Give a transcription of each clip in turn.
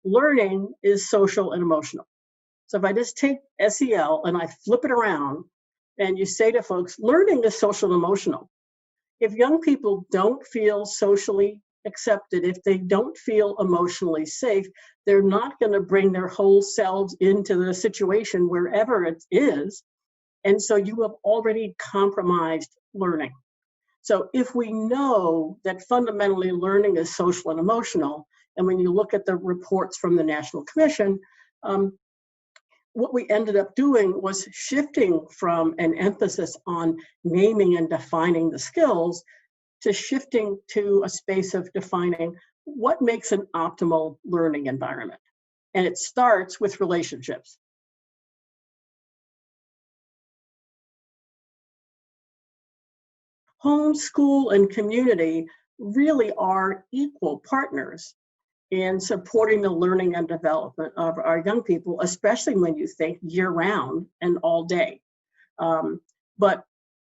learning is social and emotional. So if I just take SEL and I flip it around and you say to folks, learning is social and emotional. If young people don't feel socially accepted, if they don't feel emotionally safe, they're not going to bring their whole selves into the situation wherever it is. And so you have already compromised learning. So if we know that fundamentally learning is social and emotional, and when you look at the reports from the National Commission, what we ended up doing was shifting from an emphasis on naming and defining the skills to shifting to a space of defining what makes an optimal learning environment. And it starts with relationships. Home, school, and community really are equal partners in supporting the learning and development of our young people, especially when you think year-round and all day. But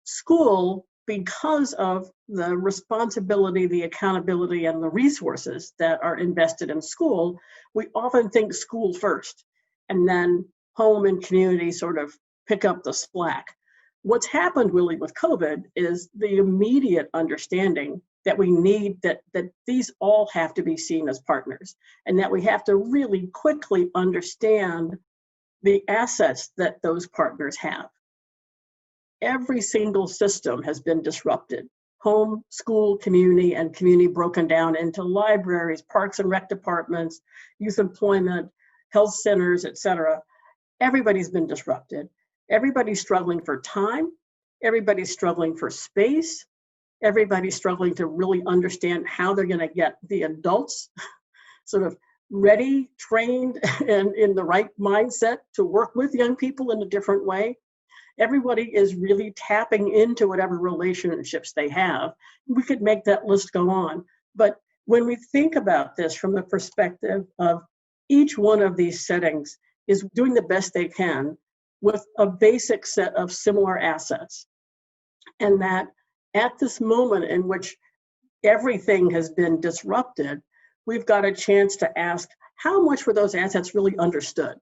school, because of the responsibility, the accountability, and the resources that are invested in school, we often think school first, and then home and community sort of pick up the slack. What's happened really with COVID is the immediate understanding that we need that these all have to be seen as partners, and that we have to really quickly understand the assets that those partners have. Every single system has been disrupted. Home, school, community, and community broken down into libraries, parks and rec departments, youth employment, health centers, et cetera. Everybody's been disrupted. Everybody's struggling for time. Everybody's struggling for space. Everybody's struggling to really understand how they're going to get the adults sort of ready, trained, and in the right mindset to work with young people in a different way. Everybody is really tapping into whatever relationships they have. We could make that list go on. But when we think about this from the perspective of each one of these settings is doing the best they can with a basic set of similar assets. And that at this moment in which everything has been disrupted, we've got a chance to ask, how much were those assets really understood?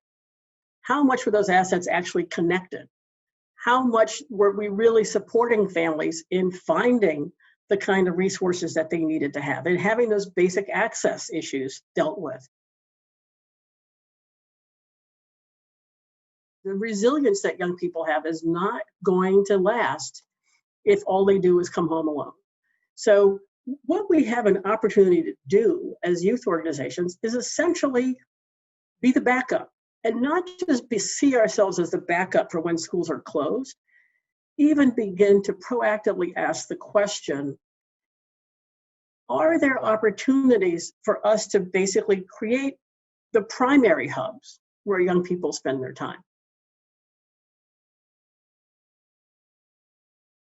How much were those assets actually connected? How much were we really supporting families in finding the kind of resources that they needed to have and having those basic access issues dealt with? The resilience that young people have is not going to last if all they do is come home alone. So what we have an opportunity to do as youth organizations is essentially be the backup, and not just see ourselves as the backup for when schools are closed, even begin to proactively ask the question, are there opportunities for us to basically create the primary hubs where young people spend their time?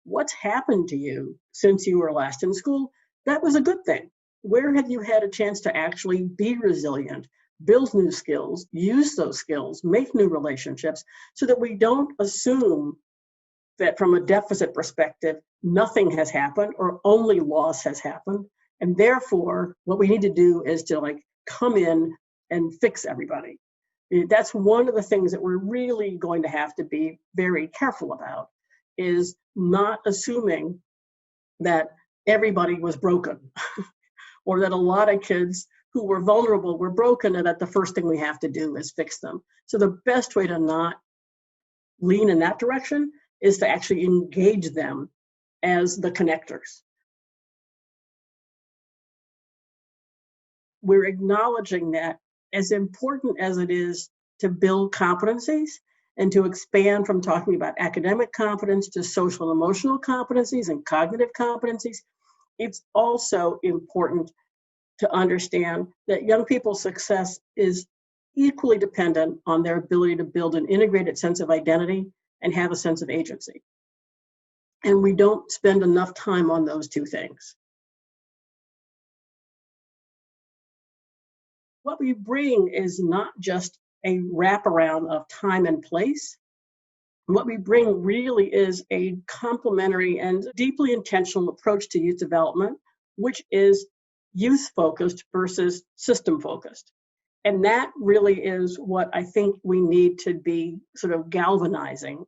What's happened to you since you were last in school? That was a good thing. Where have you had a chance to actually be resilient, build new skills, use those skills, make new relationships, so that we don't assume that from a deficit perspective, nothing has happened or only loss has happened. And therefore, what we need to do is to come in and fix everybody. That's one of the things that we're really going to have to be very careful about, is not assuming that everybody was broken or that a lot of kids who were vulnerable were broken and that the first thing we have to do is fix them. So the best way to not lean in that direction is to actually engage them as the connectors. We're acknowledging that as important as it is to build competencies and to expand from talking about academic competence to social and emotional competencies and cognitive competencies, it's also important to understand that young people's success is equally dependent on their ability to build an integrated sense of identity and have a sense of agency. And we don't spend enough time on those two things. What we bring is not just a wraparound of time and place. What we bring really is a complementary and deeply intentional approach to youth development, which is youth-focused versus system-focused. And that really is what I think we need to be sort of galvanizing